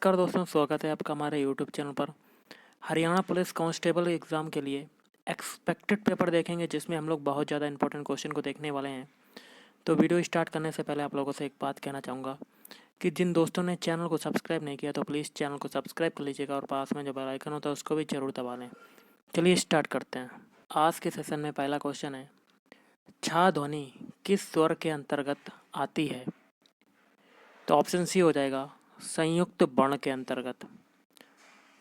नमस्कार दोस्तों, स्वागत है आपका हमारे यूट्यूब चैनल पर। हरियाणा पुलिस कांस्टेबल एग्ज़ाम के लिए एक्सपेक्टेड पेपर देखेंगे, जिसमें हम लोग बहुत ज़्यादा इंपॉर्टेंट क्वेश्चन को देखने वाले हैं। तो वीडियो स्टार्ट करने से पहले आप लोगों से एक बात कहना चाहूँगा कि जिन दोस्तों ने चैनल को सब्सक्राइब नहीं किया तो प्लीज़ चैनल को सब्सक्राइब कर लीजिएगा और पास में जो बेल आइकन होता है उसको भी ज़रूर दबा लें। चलिए स्टार्ट करते हैं। आज के सेशन में पहला क्वेश्चन है, छा ध्वनि किस स्वर के अंतर्गत आती है? तो ऑप्शन सी हो जाएगा संयुक्त वर्ण के अंतर्गत।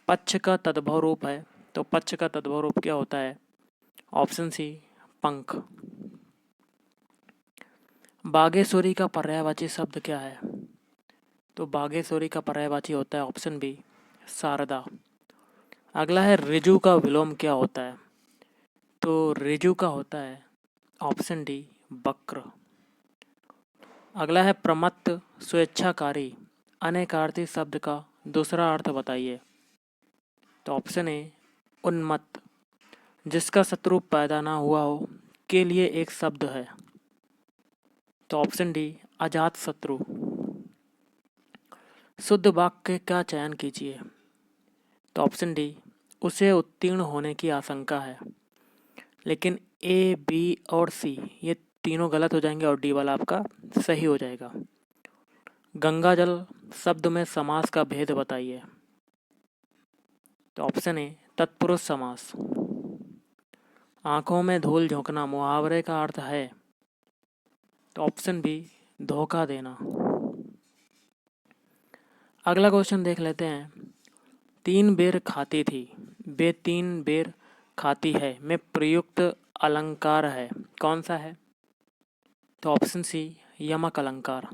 पक्ष का तद्भव रूप है, तो पक्ष का तद्भव रूप क्या होता है? ऑप्शन सी पंख। बागेश्वरी का पर्यायवाची शब्द क्या है? तो बागेश्वरी का पर्यायवाची होता है ऑप्शन बी शारदा। अगला है ऋजु का विलोम क्या होता है? तो ऋजु का होता है ऑप्शन डी वक्र। अगला है प्रमत्त स्वेच्छाकारी अनेकार्थी शब्द का दूसरा अर्थ बताइए। तो ऑप्शन ए उन्मत्त, जिसका शत्रु पैदा ना हुआ हो के लिए एक शब्द है। तो ऑप्शन डी अजात शत्रु। शुद्ध वाक्य का चयन कीजिए। तो ऑप्शन डी उसे उत्तीर्ण होने की आशंका है। लेकिन ए, बी और सी ये तीनों गलत हो जाएंगे और डी वाला आपका सही हो जाएगा। गंगा जल शब्द में समास का भेद बताइए। तो ऑप्शन ए तत्पुरुष समास। आंखों में धूल झोंकना मुहावरे का अर्थ है। तो ऑप्शन बी धोखा देना। अगला क्वेश्चन देख लेते हैं। तीन बेर खाती थी, वे तीन बेर खाती है में प्रयुक्त अलंकार है, कौन सा है? तो ऑप्शन सी यमक अलंकार।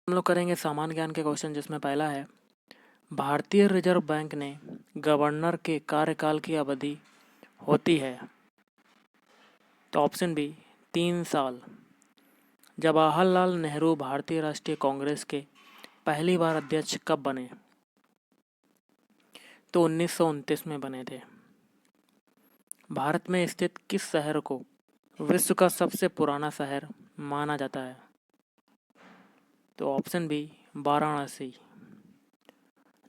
हम लोग करेंगे सामान्य ज्ञान के क्वेश्चन, जिसमें पहला है, भारतीय रिजर्व बैंक ने गवर्नर के कार्यकाल की अवधि होती है। तो ऑप्शन बी 3 साल। जवाहरलाल नेहरू भारतीय राष्ट्रीय कांग्रेस के पहली बार अध्यक्ष कब बने? तो 1929 में बने थे। भारत में स्थित किस शहर को विश्व का सबसे पुराना शहर माना जाता है? तो ऑप्शन बी वाराणसी।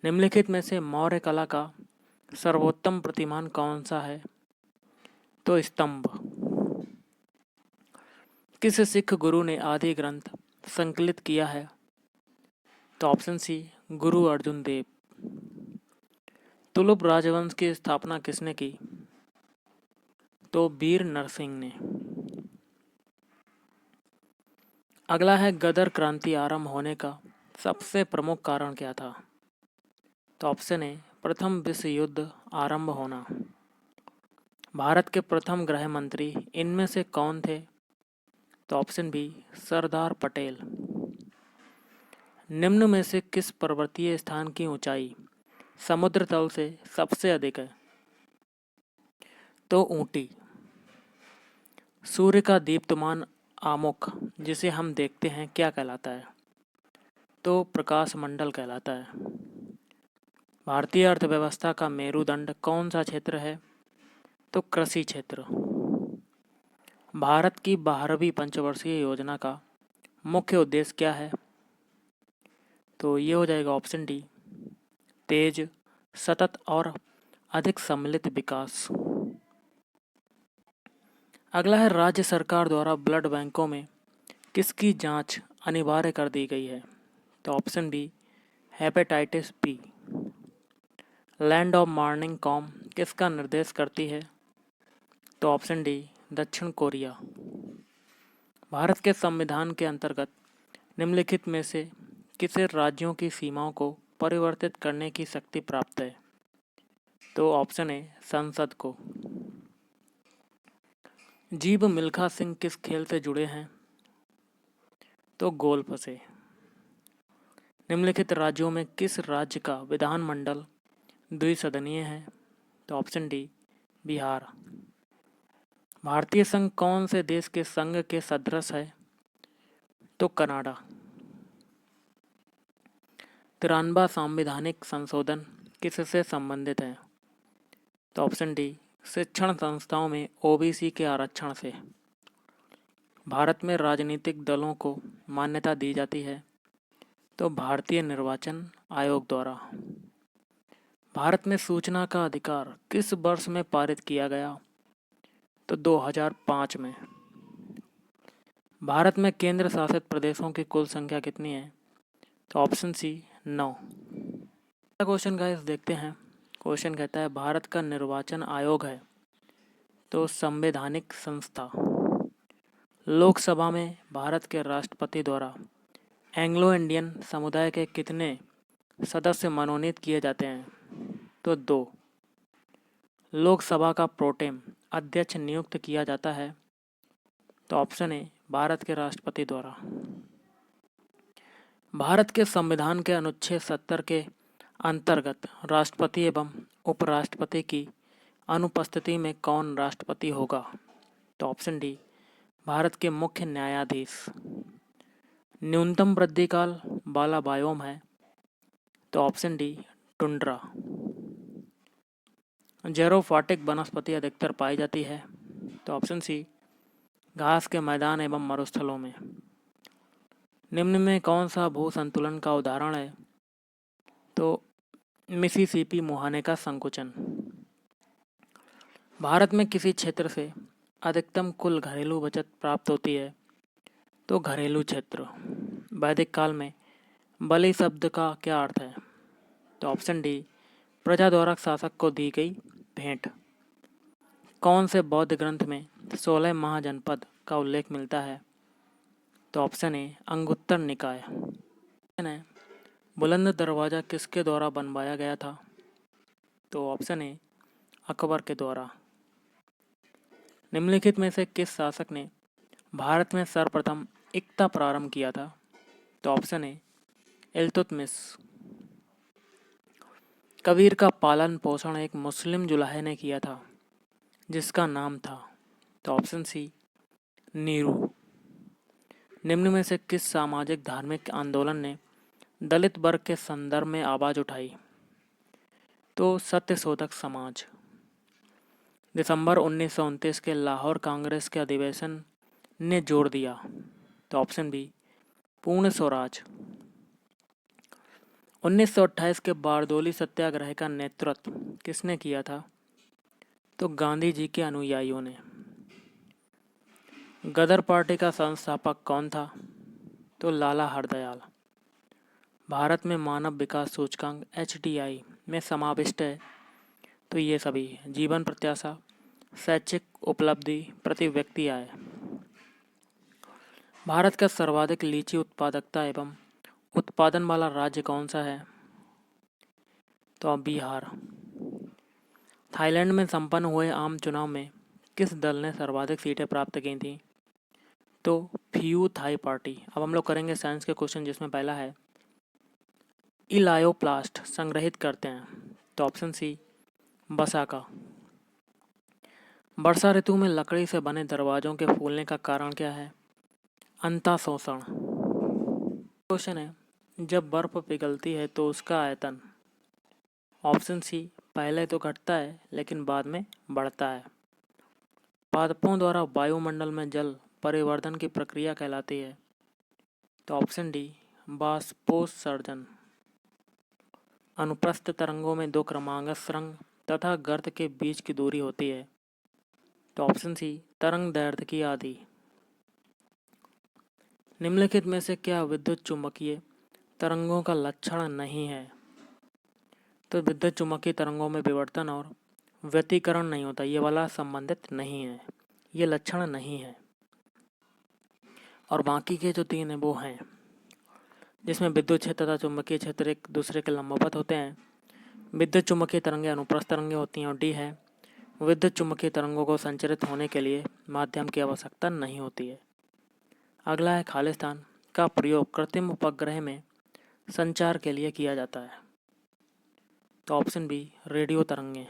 निम्नलिखित में से मौर्य कला का सर्वोत्तम प्रतिमान कौन सा है? तो स्तंभ। किस सिख गुरु ने आदि ग्रंथ संकलित किया है? तो ऑप्शन सी गुरु अर्जुन देव। तुलुप राजवंश की स्थापना किसने की? तो वीर नरसिंह ने। अगला है गदर क्रांति आरंभ होने का सबसे प्रमुख कारण क्या था? तो ऑप्शन ए प्रथम विश्व युद्ध आरंभ होना। भारत के प्रथम गृह मंत्री इनमें से कौन थे? तो ऑप्शन बी सरदार पटेल। निम्न में से किस पर्वतीय स्थान की ऊंचाई समुद्र तल से सबसे अधिक है? तो ऊटी। सूर्य का दीप्तमान आमुख जिसे हम देखते हैं क्या कहलाता है? तो प्रकाश मंडल कहलाता है। भारतीय अर्थव्यवस्था का मेरुदंड कौन सा क्षेत्र है? तो कृषि क्षेत्र। भारत की 12वीं पंचवर्षीय योजना का मुख्य उद्देश्य क्या है? तो ये हो जाएगा ऑप्शन डी तेज, सतत और अधिक सम्मिलित विकास। अगला है राज्य सरकार द्वारा ब्लड बैंकों में किसकी जांच अनिवार्य कर दी गई है? तो option B hepatitis B. Land of morning calm किसका निर्देश करती है? तो ऑप्शन डी दक्षिण कोरिया। भारत के संविधान के अंतर्गत निम्नलिखित में से किसे राज्यों की सीमाओं को परिवर्तित करने की शक्ति प्राप्त है? तो ऑप्शन ए संसद को। जीव मिल्खा सिंह किस खेल से जुड़े हैं? तो गोल्फ से। निम्नलिखित राज्यों में किस राज्य का विधानमंडल द्विसदनीय है? तो ऑप्शन डी बिहार। भारतीय संघ कौन से देश के संघ के सदृश है? तो कनाडा। 93वां संवैधानिक संशोधन किससे संबंधित है? तो ऑप्शन डी शिक्षण संस्थाओं में ओबीसी के आरक्षण से। भारत में राजनीतिक दलों को मान्यता दी जाती है। तो भारतीय निर्वाचन आयोग द्वारा। भारत में सूचना का अधिकार किस वर्ष में पारित किया गया? तो 2005 में। भारत में केंद्र शासित प्रदेशों की कुल संख्या कितनी है? तो ऑप्शन सी 9। अगला क्वेश्चन गाइस देखते हैं। क्वेश्चन कहता है भारत का निर्वाचन आयोग है तो संवैधानिक संस्था। लोकसभा में भारत के राष्ट्रपति द्वारा एंग्लो इंडियन समुदाय के कितने सदस्य मनोनीत किए जाते हैं? तो 2। लोकसभा का प्रोटेम अध्यक्ष नियुक्त किया जाता है? तो ऑप्शन ए भारत के राष्ट्रपति द्वारा। भारत के संविधान के अनुच्छेद 70 के अंतर्गत राष्ट्रपति एवं उपराष्ट्रपति की अनुपस्थिति में कौन राष्ट्रपति होगा? तो ऑप्शन डी भारत के मुख्य न्यायाधीश। न्यूनतम वृद्धिकाल वाला बायोम है? तो ऑप्शन डी टुंड्रा। जेरोफाइटिक वनस्पति अधिकतर पाई जाती है? तो ऑप्शन सी घास के मैदान एवं मरुस्थलों में। निम्न में कौन सा भू संतुलन का उदाहरण है? तो मिसिसिपी मुहाने का संकुचन। भारत में किसी क्षेत्र से अधिकतम कुल घरेलू बचत प्राप्त होती है? तो घरेलू क्षेत्र। वैदिक काल में बलि शब्द का क्या अर्थ है? तो ऑप्शन डी प्रजा द्वारा शासक को दी गई भेंट। कौन से बौद्ध ग्रंथ में 16 महाजनपद का उल्लेख मिलता है? तो ऑप्शन ए अंगुत्तर निकाय। बुलंद दरवाजा किसके द्वारा बनवाया गया था? तो ऑप्शन ए अकबर के द्वारा। निम्नलिखित में से किस शासक ने भारत में सर्वप्रथम इक्ता प्रारंभ किया था? तो ऑप्शन ए इल्तुतमिश। कबीर का पालन पोषण एक मुस्लिम जुलाहे ने किया था जिसका नाम था? तो ऑप्शन सी नीरू। निम्न में से किस सामाजिक धार्मिक आंदोलन ने दलित वर्ग के संदर्भ में आवाज उठाई? तो सत्यशोधक समाज। दिसंबर 1929 के लाहौर कांग्रेस के अधिवेशन ने जोर दिया? तो ऑप्शन बी पूर्ण स्वराज। 1928 के बारदोली सत्याग्रह का नेतृत्व किसने किया था? तो गांधी जी के अनुयायियों ने। गदर पार्टी का संस्थापक कौन था? तो लाला हरदयाल। भारत में मानव विकास सूचकांक HDI में समाविष्ट है? तो ये सभी जीवन प्रत्याशा, शैक्षिक उपलब्धि, प्रति व्यक्ति आय। भारत का सर्वाधिक लीची उत्पादकता एवं उत्पादन वाला राज्य कौन सा है? तो अब बिहार। थाईलैंड में संपन्न हुए आम चुनाव में किस दल ने सर्वाधिक सीटें प्राप्त की थीं? तो फ्यू थाई पार्टी। अब हम लोग करेंगे साइंस के क्वेश्चन जिसमें पहला है इलायोप्लास्ट संग्रहित करते हैं? तो ऑप्शन सी बसा का। वर्षा ऋतु में लकड़ी से बने दरवाजों के फूलने का कारण क्या है? अंतःशोषण। क्वेश्चन है जब बर्फ पिघलती है तो उसका आयतन? ऑप्शन सी पहले तो घटता है लेकिन बाद में बढ़ता है। पादपों द्वारा वायुमंडल में जल परिवर्धन की प्रक्रिया कहलाती है? तो ऑप्शन डी बाष्पोत्सर्जन। अनुप्रस्थ तरंगों में 2 क्रमागत सुरंग तथा गर्त के बीच की दूरी होती है? तो ऑप्शन सी तरंग दैर्ध्य की आधी। निम्नलिखित में से क्या विद्युत चुम्बकीय तरंगों का लक्षण नहीं है? तो विद्युत चुम्बकीय तरंगों में विवर्तन और व्यतिकरण नहीं होता, ये वाला संबंधित नहीं है, ये लक्षण नहीं है। और बाकी के जो 3 हैं वो हैं जिसमें विद्युत क्षेत्र तथा चुंबकीय क्षेत्र एक दूसरे के लंबवत होते हैं। विद्युत चुम्बकीय तरंगें अनुप्रस्थ तरंगें होती हैं। और डी है विद्युत चुम्बकीय तरंगों को संचरित होने के लिए माध्यम की आवश्यकता नहीं होती है। अगला है खालिस्तान का प्रयोग कृत्रिम उपग्रह में संचार के लिए किया जाता है? तो ऑप्शन बी रेडियो तरंगें।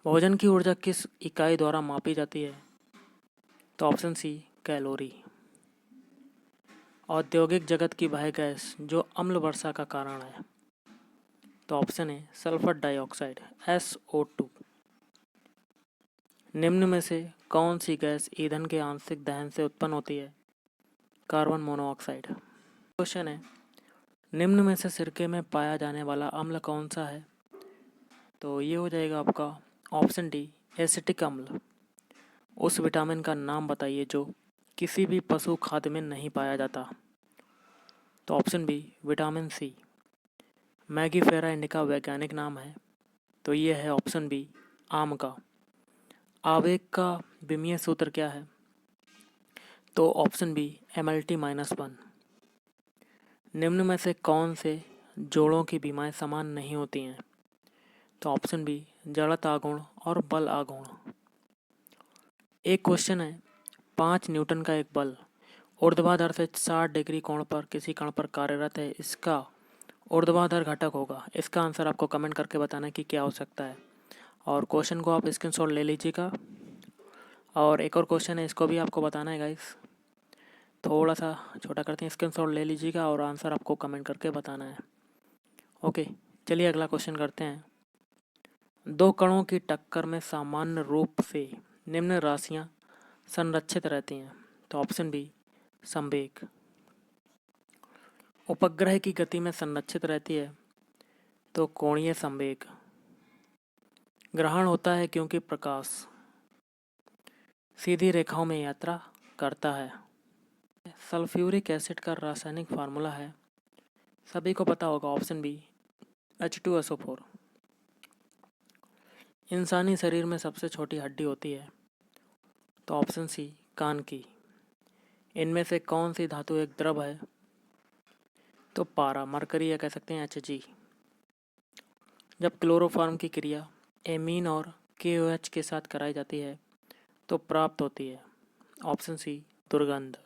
भोजन की ऊर्जा किस इकाई द्वारा मापी जाती है? तो ऑप्शन सी कैलोरी। औद्योगिक जगत की वह गैस जो अम्ल वर्षा का कारण है? तो ऑप्शन है सल्फर डाइऑक्साइड SO2। निम्न में से कौन सी गैस ईंधन के आंशिक दहन से उत्पन्न होती है? Carbon monoxide. क्वेश्चन है, निम्न में से सिरके में पाया जाने वाला अम्ल कौन सा है? तो ये हो जाएगा आपका ऑप्शन डी, एसिटिक अम्ल। उस विटामिन का नाम बताइए जो किसी भी पशु खाद्य में नहीं पाया जाता। तो option B, vitamin C. Mangifera indica वैज्ञानिक नाम है, तो ये है ऑप्शन बी, आम का। आवेग का विमीय सूत्र क्या है? तो ऑप्शन बी, MLT-1। निम्न में से कौन से जोड़ों की बीमाएं समान नहीं होती हैं? तो ऑप्शन बी, जड़त आघूर्ण और बल आघूर्ण। एक क्वेश्चन है, 5 न्यूटन का एक बल ऊर्ध्वाधर से 60 डिग्री कोण पर किसी कण पर कार्यरत है, इसका ऊर्ध्वाधर घटक होगा। इसका आंसर आपको कमेंट करके बताना है कि क्या हो सकता है, और क्वेश्चन को आप स्क्रीनशॉट ले लीजिएगा। और एक और क्वेश्चन है, इसको भी आपको बताना है गाइस। थोड़ा सा छोटा करते हैं, स्क्रीनशॉट ले लीजिएगा और आंसर आपको कमेंट करके बताना है। ओके, चलिए अगला क्वेश्चन करते हैं। दो कणों की टक्कर में सामान्य रूप से निम्न राशियां संरक्षित रहती हैं। तो ऑप्शन बी, संवेग। उपग्रह की गति में संरक्षित रहती है, तो कोणीय संवेग। ग्रहण होता है क्योंकि प्रकाश सीधी रेखाओं में यात्रा करता है। सल्फ्यूरिक एसिड का रासायनिक फार्मूला है, सभी को पता होगा, ऑप्शन बी, H2SO4। इंसानी शरीर में सबसे छोटी हड्डी होती है, तो ऑप्शन सी, कान की। इनमें से कौन सी धातु एक द्रव है? तो पारा, मरकरी, या कह सकते हैं Hg। जब क्लोरोफॉर्म की क्रिया एमीन और KOH के साथ कराई जाती है तो प्राप्त होती है, ऑप्शन सी, दुर्गंध।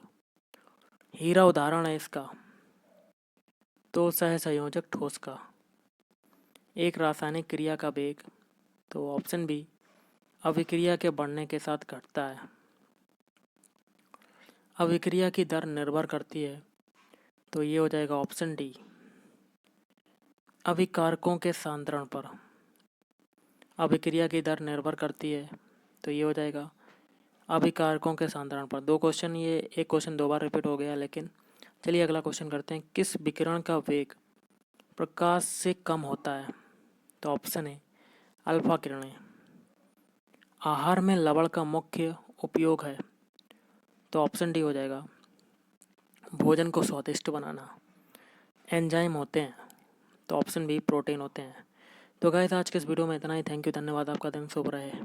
हीरा उदाहरण है इसका, तो सहसंयोजक ठोस का। एक रासायनिक क्रिया का वेग, तो ऑप्शन बी, अभिक्रिया के बढ़ने के साथ घटता है। अभिक्रिया की दर निर्भर करती है, तो ये हो जाएगा ऑप्शन डी, अभिकारकों के सांद्रण पर। अभिक्रिया की दर निर्भर करती है, तो ये हो जाएगा अभिकारकों के सांद्रण पर। दो क्वेश्चन, ये एक क्वेश्चन 2 बार रिपीट हो गया, लेकिन चलिए अगला क्वेश्चन करते हैं। किस विकिरण का वेग प्रकाश से कम होता है? तो ऑप्शन है अल्फा किरणें। आहार में लवण का मुख्य उपयोग है, तो ऑप्शन डी हो जाएगा भोजन को स्वादिष्ट बनाना। एंजाइम होते हैं, तो ऑप्शन बी, प्रोटीन होते हैं। तो गाइस, आज के इस वीडियो में इतना ही। थैंक यू, धन्यवाद, आपका दिन शुभ रहे।